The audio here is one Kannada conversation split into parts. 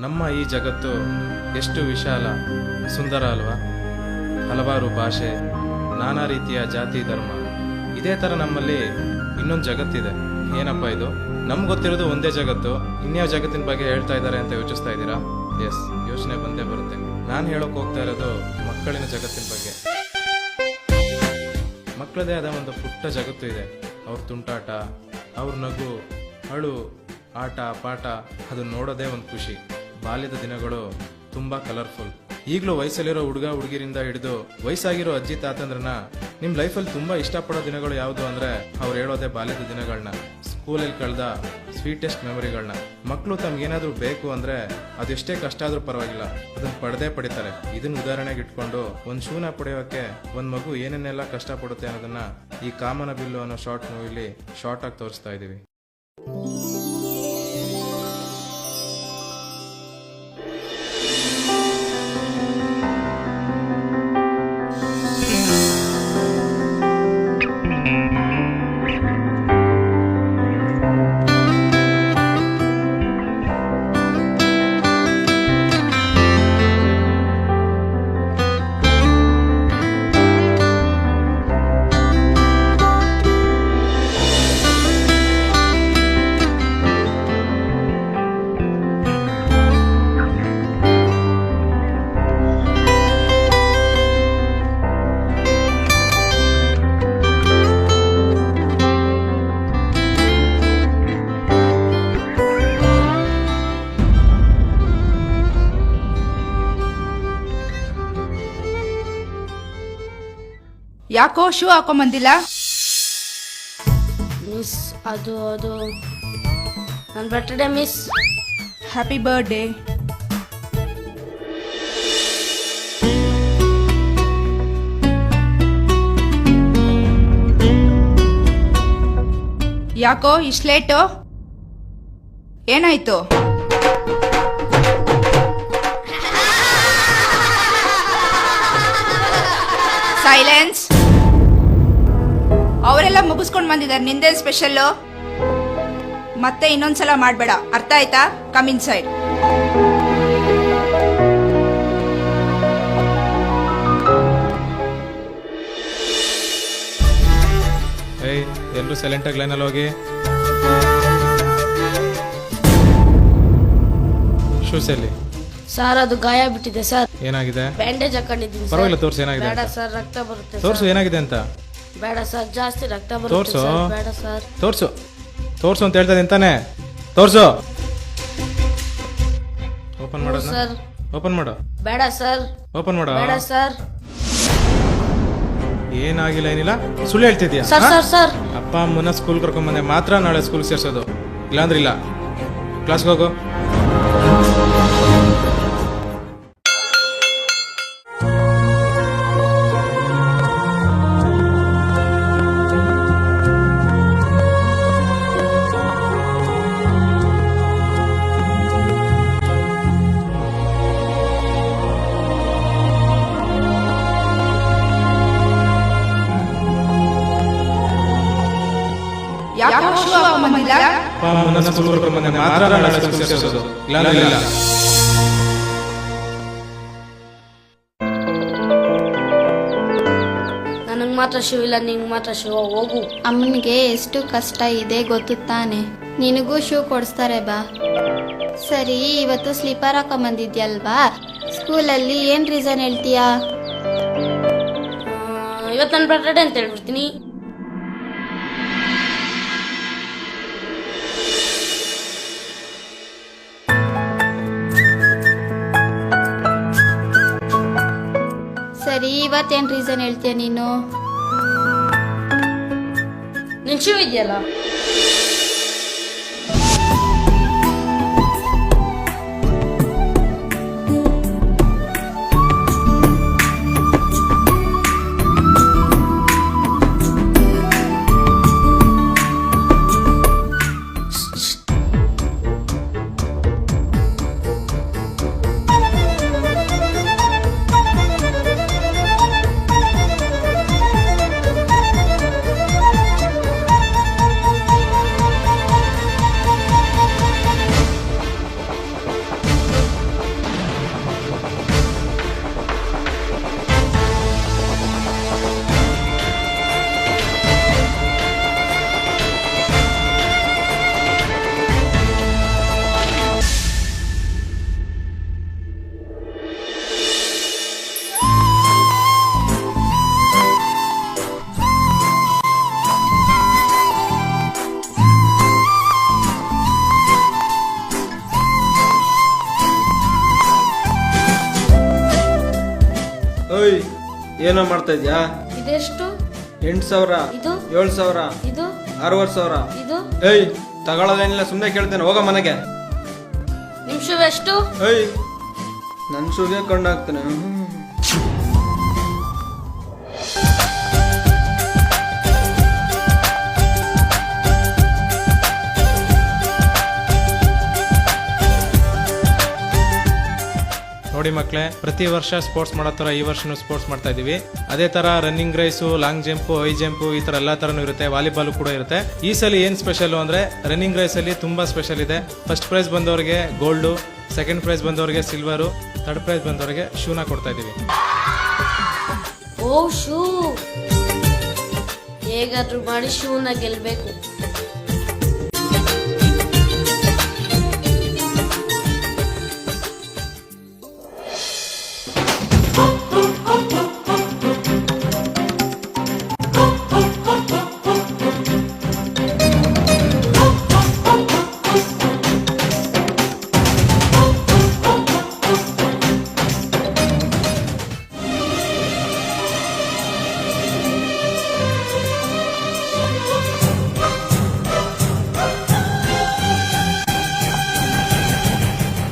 ನಮ್ಮ ಈ ಜಗತ್ತು ಎಷ್ಟು ವಿಶಾಲ ಸುಂದರ ಅಲ್ವಾ? ಹಲವಾರು ಭಾಷೆ, ನಾನಾ ರೀತಿಯ ಜಾತಿ ಧರ್ಮ. ಇದೇ ಥರ ನಮ್ಮಲ್ಲಿ ಇನ್ನೊಂದು ಜಗತ್ತಿದೆ. ಏನಪ್ಪ ಇದು? ನಮ್ಗೆ ಗೊತ್ತಿರೋದು ಒಂದೇ ಜಗತ್ತು, ಇನ್ಯಾವ ಜಗತ್ತಿನ ಬಗ್ಗೆ ಹೇಳ್ತಾ ಇದ್ದಾರೆ ಅಂತ ಯೋಚಿಸ್ತಾ ಇದ್ದೀರಾ? ಎಸ್, ಯೋಚನೆ ಬಂದೇ ಬರುತ್ತೆ. ನಾನು ಹೇಳೋಕೆ ಹೋಗ್ತಾ ಇರೋದು ಮಕ್ಕಳಿನ ಜಗತ್ತಿನ ಬಗ್ಗೆ. ಮಕ್ಕಳದೇ ಆದ ಒಂದು ಪುಟ್ಟ ಜಗತ್ತು ಇದೆ. ಅವ್ರ ತುಂಟಾಟ, ಅವ್ರ ನಗು, ಅಳು, ಆಟ ಪಾಠ, ಅದನ್ನ ನೋಡೋದೇ ಒಂದು ಖುಷಿ. ಬಾಲ್ಯದ ದಿನಗಳು ತುಂಬಾ ಕಲರ್ಫುಲ್. ಈಗಲೂ ವಯಸ್ಸಲ್ಲಿರೋ ಹುಡುಗ ಹುಡುಗಿರಿಂದ ಹಿಡಿದು ವಯಸ್ಸಾಗಿರೋ ಅಜ್ಜಿ ತಾತಂದ್ರನ್ನ ನಿಮ್ ಲೈಫಲ್ಲಿ ತುಂಬಾ ಇಷ್ಟಪಡೋ ದಿನಗಳು ಯಾವುದು ಅಂದ್ರೆ ಅವ್ರು ಹೇಳೋದೇ ಬಾಲ್ಯದ ದಿನಗಳನ್ನ, ಸ್ಕೂಲಲ್ಲಿ ಕಳೆದ ಸ್ವೀಟೆಸ್ಟ್ ಮೆಮೊರಿಗಳನ್ನ. ಮಕ್ಕಳು ತಮ್ಗೇನಾದ್ರೂ ಬೇಕು ಅಂದ್ರೆ ಅದೆಷ್ಟೇ ಕಷ್ಟ ಆದ್ರೂ ಪರವಾಗಿಲ್ಲ, ಅದನ್ನ ಪಡೆದೇ ಪಡಿತಾರೆ. ಇದನ್ನ ಉದಾಹರಣೆಗೆ ಇಟ್ಕೊಂಡು ಒಂದ್ ಶೂನ ಪಡೆಯೋಕೆ ಒಂದ್ ಮಗು ಏನೇನೆಲ್ಲ ಕಷ್ಟ ಪಡುತ್ತೆ ಅನ್ನೋದನ್ನ ಈ ಕಾಮನ ಬಿಲ್ಲು ಅನ್ನೋ ಶಾರ್ಟ್ ಮೂವಿಲಿ ಶಾರ್ಟ್ ಆಗಿ ತೋರಿಸ್ತಾ ಇದೀವಿ. ಯಾಕೋ ಶೂ ಹಾಕೊಂಬಂದಿಲ್ಲ? ಮಿಸ್, ಅದು ನನ್ನ ಬರ್ತ್ಡೇ ಮಿಸ್. Happy birthday. ಯಾಕೋ ಇಷ್ಟು ಲೇಟು? ಏನಾಯ್ತು? ಸೈಲೆನ್ಸ್. ಅವರೆಲ್ಲ ಮುಗಿಸ್ಕೊಂಡು ಬಂದಿದ್ದಾರೆ, ನಿಂದೇನ್ ಸ್ಪೆಷಲ್ಲು? ಮತ್ತೆ ಇನ್ನೊಂದ್ಸಲ ಮಾಡ್ಬೇಡ, ಅರ್ಥ ಆಯ್ತಾ? Come in side. ಏಯ್, ಎಲ್ಲರೂ ಸೈಲೆಂಟ್ ಆಗಿ ಲೈನಲ್ಲಿ ಹೋಗಿ. ಶೂಸ್ ಎಲ್ಲಿ? ಸರ್, ಅದು ಗಾಯ ಬಿಟ್ಟಿದೆ ಸರ್. ಏನಾಗಿದೆ? ಬ್ಯಾಂಡೇಜ್ ಹಾಕೊಂಡಿದ್ದೀನಿ. ಪರವಾಗಿಲ್ಲ, ತೋರ್ಸು ಏನಾಗಿದೆ. ಬೇಡ ಸರ್, ರಕ್ತ ಬರುತ್ತೆ. ತೋರ್ಸು ಏನಾಗಿದೆ ಅಂತ. ಬೇಡ ಸರ್, ಜಾಸ್ತಿ ರಕ್ತ ಬರುತ್ತೆ. ತೋರ್ಸು. ಬೇಡ ಸರ್. ತೋರ್ಸು ಅಂತ ಹೇಳ್ತಾ ಅಂತಾನೆ. ತೋರ್ಸು. ಓಪನ್ ಮಾಡು ಸರ್. ಓಪನ್ ಮಾಡು. ಬೇಡ ಸರ್. ಓಪನ್ ಮಾಡು. ಬೇಡ ಸರ್. ಏನಾಗಿಲ್ಲ, ಏನಿಲ್ಲ, ಸುಳ್ಳು ಹೇಳ್ತಿದ್ಯಾ? ಸರ್ ಸರ್ ಸರ್, ಅಪ್ಪ ಅಮ್ಮನ ಸ್ಕೂಲ್ ಕರ್ಕೊಂಬಂದೆ ಮಾತ್ರ ನಾಳೆ ಸ್ಕೂಲ್ ಸೇರ್ಸೋದು, ಇಲ್ಲಾಂದ್ರೆ ಇಲ್ಲ. ಕ್ಲಾಸ್ಗೆ ಹೋಗು. ಯಾಕೋ ಶೂ ಹಾಕೊಂಬಂದಿಲ್ಲ? ಅಪ್ಪ ಅಮ್ಮನ ಸ್ಕೂಲ್ ಕರ್ಕೊಂಬಂದೆ ಮಾತ್ರ ನಾಳೆ ಸ್ಕೂಲ್ ಸೇರ್ಸೋದು, ಇಲ್ಲಾಂದ್ರೆ ಇಲ್ಲ. ನನಗೆ ಮಾತ್ರ ಶೂ ಇಲ್ಲ, ನಿಂಗೆ ಮಾತ್ರ ಶೂ. ಹೋಗು. ಅಮ್ಮನಿಗೆ ಎಷ್ಟು ಕಷ್ಟ ಇದೆ ಗೊತ್ತು ತಾನೆ. ನಿನಗೂ ಶೂ ಕೊಡಿಸ್ತಾರೆ ಬಾ. ಸರಿ, ಇವತ್ತು ಸ್ಲೀಪರ್ ಹಾಕೊಂಬಂದಿದ್ಯಲ್ವಾ, ಸ್ಕೂಲಲ್ಲಿ ಏನ್ ರೀಸನ್ ಹೇಳ್ತೀಯಾ? ಇವತ್ತು ನನ್ನ ಬರ್ತ್ಡೇ ಅಂತ ಹೇಳ್ಬಿಡ್ತೀನಿ. ಸರಿ, ಇವತ್ತೇನ್ ರೀಸನ್ ಹೇಳ್ತೀಯ ನೀನು? ನಿನ್ ಶೂ ಇದೆಯಲ್ಲ. ಓಯ್ ಏನೋ ಮಾಡ್ತಾ ಇದ್ಯಾ? ಇದೆಷ್ಟು? 8,000, ಇದು? 7,000, ಇದು? 6,000. ಇದು? ಏಯ್ ತಗೊಳ್ಳೋದೇನಿಲ್ಲ, ಸುಮ್ಮನೆ ಕೇಳ್ತೇನೆ, ಹೋಗ ಮನೆಗೆ. ನಿಮ್ ಶೂ ಎಷ್ಟು? ಏಯ್ ನನ್ನ ಶೂಗೆ ಕೊಂಡಾಗ್ತಾನೆ. ನೋಡಿ ಮಕ್ಕಳೇ, ಪ್ರತಿ ವರ್ಷ ಸ್ಪೋರ್ಟ್ಸ್ ಮಾಡೋ ಥರ ಈ ವರ್ಷನೂ ಸ್ಪೋರ್ಟ್ಸ್ ಮಾಡ್ತಾ ಇದೀವಿ. ಅದೇ ತರ running race, long jump, high jump, ಈ ತರ ಎಲ್ಲಾ ತರನೂ ಇರುತ್ತೆ. ವಾಲಿಬಾಲ್ ಕೂಡ ಇರುತ್ತೆ. ಈ ಸಲ ಏನ್ ಸ್ಪೆಷಲ್ ಅಂದ್ರೆ ರನ್ನಿಂಗ್ ರೇಸ್ ಅಲ್ಲಿ ತುಂಬಾ ಸ್ಪೆಷಲ್ ಇದೆ. ಫಸ್ಟ್ ಪ್ರೈಸ್ ಬಂದವರಿಗೆ ಗೋಲ್ಡು, ಸೆಕೆಂಡ್ ಪ್ರೈಸ್ ಬಂದವರಿಗೆ ಸಿಲ್ವರು, ಥರ್ಡ್ ಪ್ರೈಸ್ ಬಂದವರಿಗೆ ಶೂನ ಕೊಡ್ತಾ ಇದೀವಿ. ಓ ಶೂ, ಹೇಗಾದ್ರೂ ಮಾಡಿ ಶೂನ ಗೆಲ್ಬೇಕು.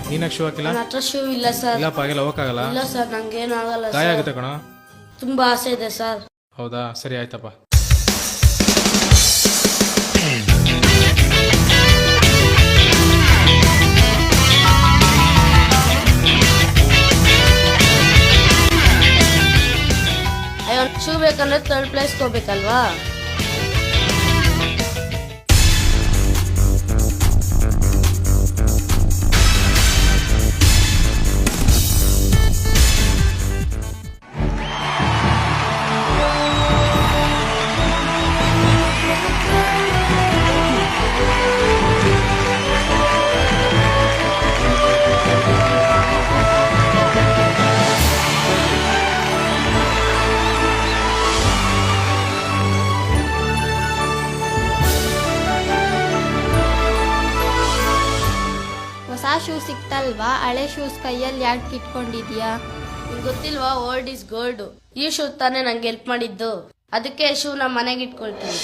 ನೀನಾಗ ಶೂ ಹಾಕಿಲ್ಲ? ನನ್ನ ಹತ್ರ ಶೂ ಇಲ್ಲ ಸರ್. ಇಲ್ಲಪ್ಪ, ಆಗಿಲ್ಲ, ಹೋಗಕ್ಕಾಗಲ್ಲ. ಇಲ್ಲ ಸರ್, ನಂಗೇನಾಗಲ್ಲ ಗಾಯ ಸರ್. ಆಗುತ್ತೆ ಕಣ. ತುಂಬಾ ಆಸೆ ಇದೆ ಸರ್. ಹೌದಾ, ಸರಿ ಆಯ್ತಪ್ಪ. ಅಯ್ಯೋ, ಶೂ ಬೇಕಂದ್ರೆ ಥರ್ಡ್ ಪ್ಲೇಸ್ಗೆ ಹೋಗ್ಬೇಕಲ್ವಾ? ಹೊಸ ಶೂ ಸಿಕ್ತಲ್ವಾ? ಹಳೆ ಶೂಸ್ ಕೈಯಲ್ಲಿ ಯಾಕೆ ಇಟ್ಕೊಂಡಿದ್ಯಾ? ನಿಂಗೆ ಗೊತ್ತಿಲ್ವಾ, ಓಲ್ಡ್ ಇಸ್ ಗೋಲ್ಡ್. ಈ ಶೂ ತಾನೇ ನಂಗೆ ಹೆಲ್ಪ್ ಮಾಡಿದ್ದು, ಅದಕ್ಕೆ ಶೂ ನಮ್ಮ ಮನೆಗೆ ಇಟ್ಕೊಳ್ತೀನಿ.